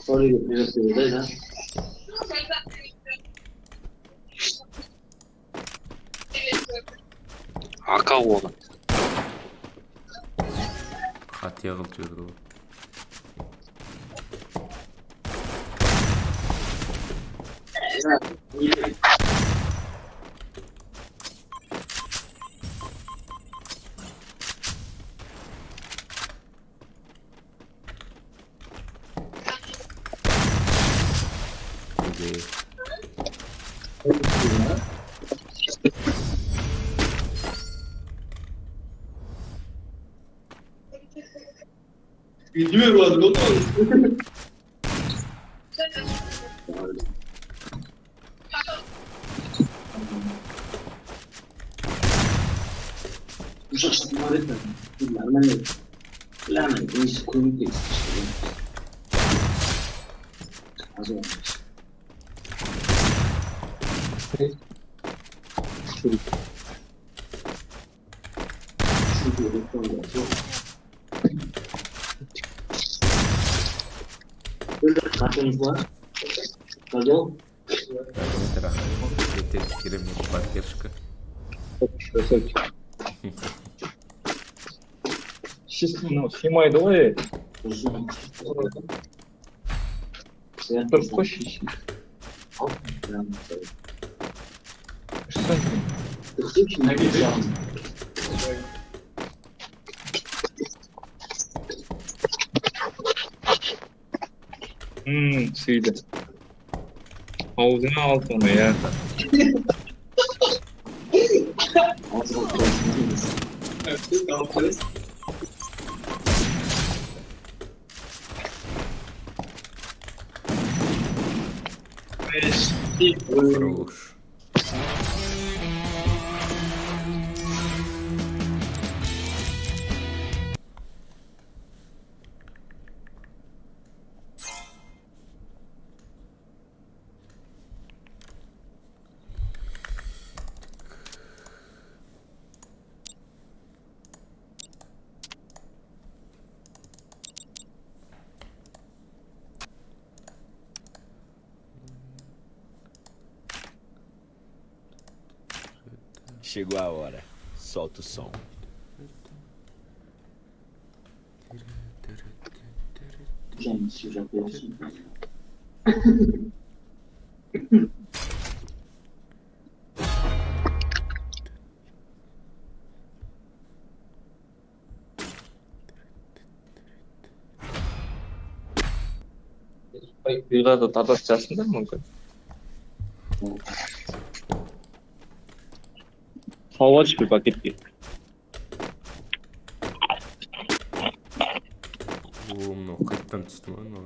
Sorry, да? Ака оны. Қатия қылып жіберді ғой. Biliyorum abi, Ужасно говорит, нормально. Ладно, не секунду. Katılımız var. Kazol. Рахмет, рахмет. Керемет поддержка. Снимай, давай. Dört Koş. Sıydı. Havuzuna al onu ya. Хорош. Chegou a hora. Solta o som. Gente, já penso. Үйға да тартасың мүмкін. Hava aç bir paket gir. О, мынау қайттан түсті ма мынау?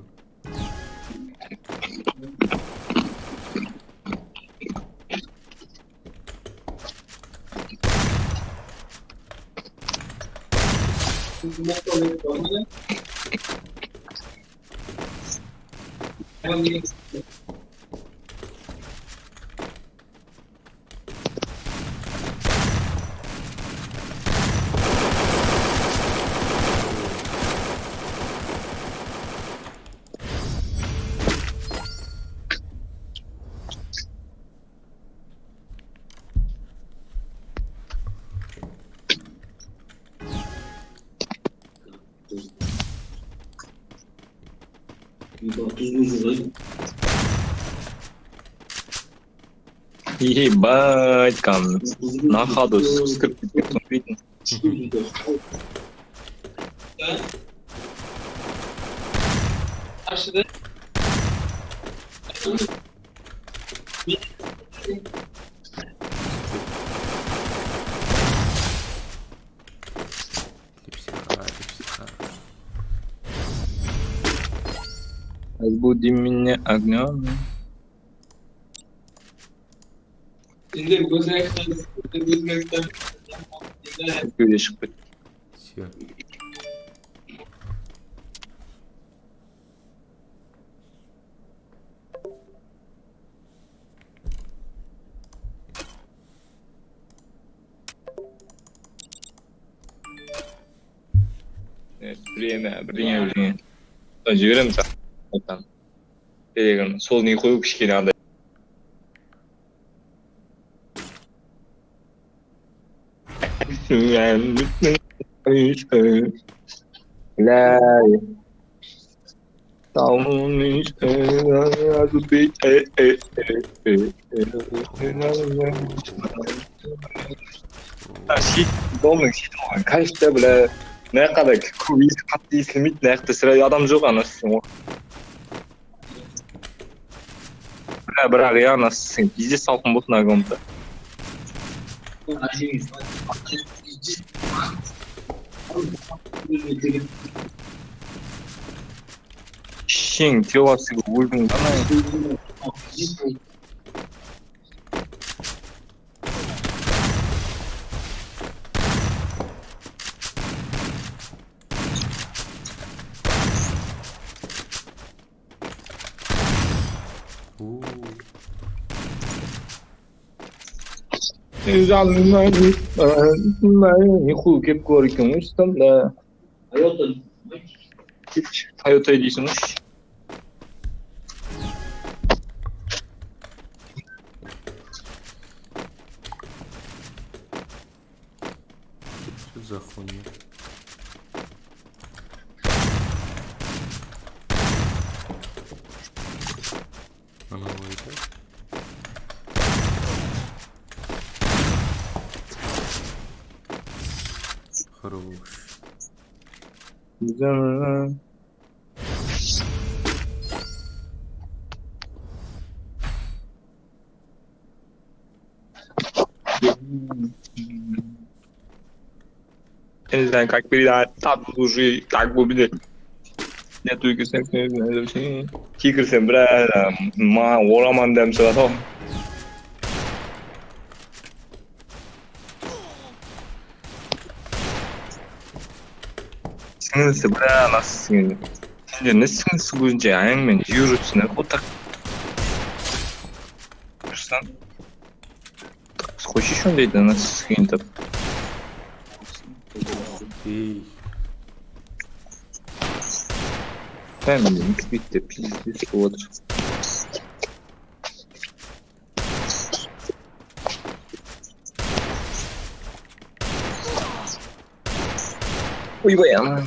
Ебать, камни. На ходу скрипит, видно. Липсиха. Разбуди меня огнем. Güneş kıt. Все. Evet, время. Жібереміз. Там. деген сол не коюп кичкене андай. Шит, домның шит болған. Кайфта, бля. Наяққа көп иісі қатты иіслемейді, наяқта сірә адам жоқ анасы. Бірақ иә анасы пиздец салқын болды мына комната. Шең, теориясы өлдің ғана. Не хуй кеп көр екен өстім да. Тойота дейсің үш. Что за хуйня? Она выйдет. Хорош. Да. Я не знаю, как передать так уже, так будет. Я только тигр сен бля, ма ораман дем сразу. сіңілісі бля анасы сіңілі. Сенде не сіңілісі көзінше аяңмен жүріп жүрсің, отак. Жүрсің. Хочешь он дейді анасы сіңілі. Эй. Тайм не квитте, пиздец, вот. Ой, бля.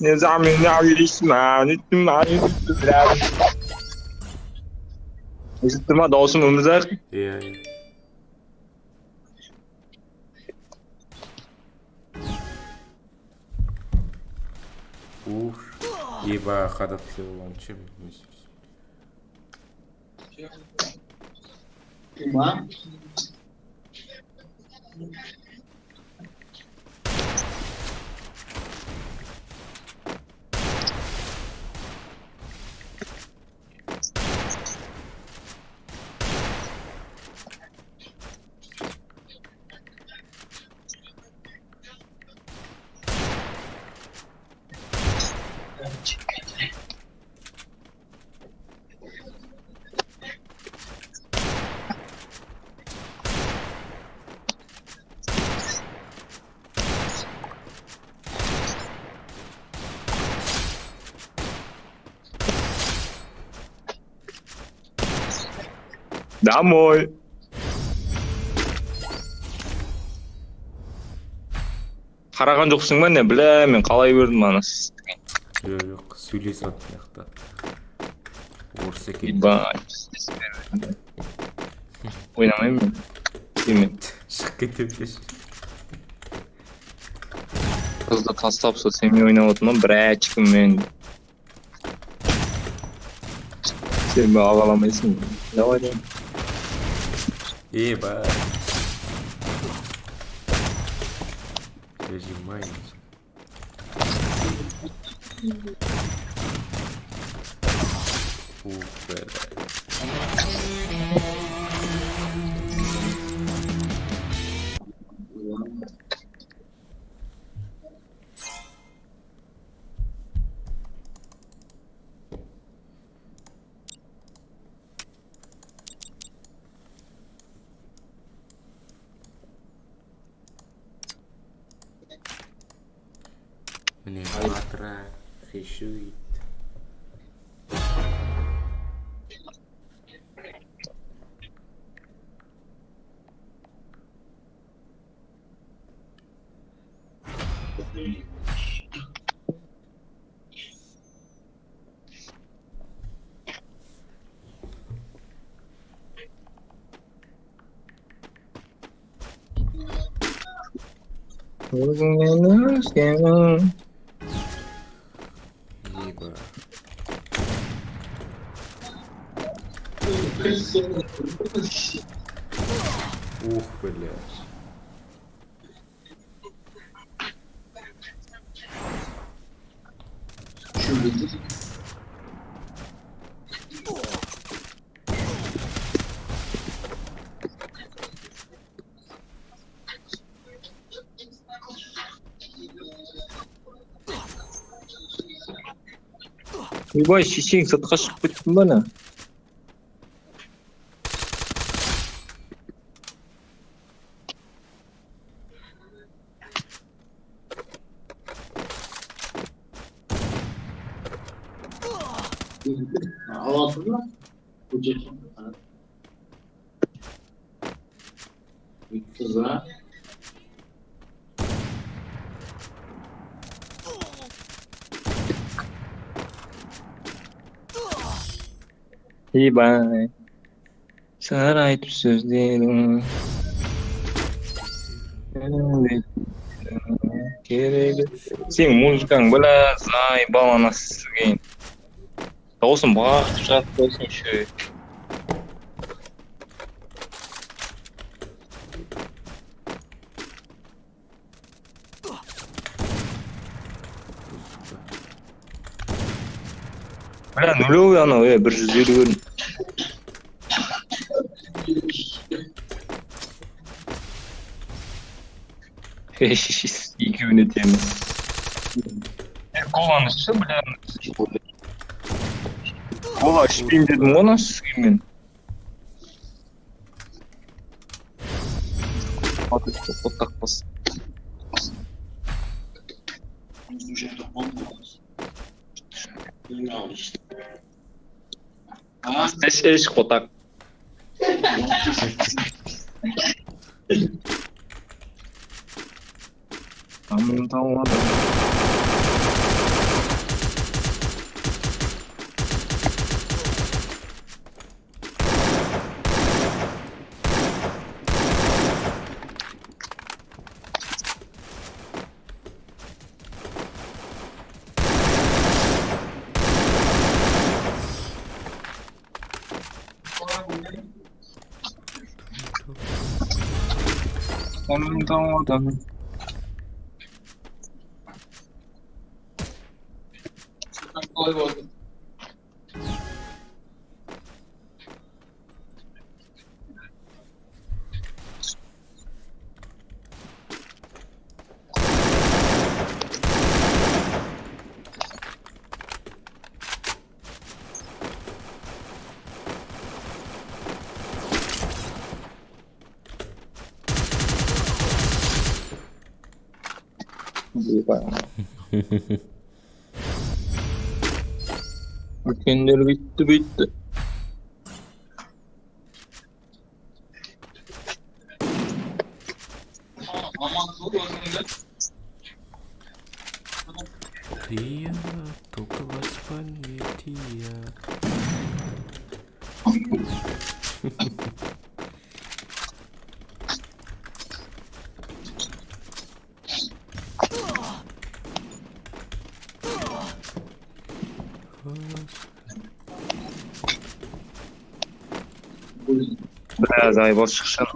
Не заменялись Естіті ма даусым өмірзақ? Иә. Ух, еба қадап сеуілан чем? Uma. Домой. Қараған жоқсың ба не? Бля, мен қалай бердім анасы. Жоқ, сөйлесіп атты яқта. Орыс екен. Ебать. Ойнамаймын мен. Демен. Шығып кетіп кеш. Қызды тастап сол сенмен ойнап отырмын, брәчкіммен. Сен мен ағаламайсың. Давай да. Еба. Зажимай. Ух, блядь. Мне матра хешуит. Еба. Ух, блядь. Şu bildir. Ебать, шешең сыртқа шығып кеттің ба ана? Ağlatır mı? Bu çekim. Bir kıza. Ебать. Сары айтып сөздерің. Керегі. Сен музыкаң бля, заебал анасыз. Дауысың бағып жатып болсын еще. Бля, нулевый анау, 150 көрін. Екі минут емес. Коланы іші, бля. Кола ішпеймін дедім ғой сізге мен. Оттақ бас. Уже топlanmıyoruz. Bilmiyorum işte. Aa, Еш қотақ. Tamam. Tamam. kolay oldu. Ötkenleri bitti. Тия, только воспоминания. Бля, заебал шықшан.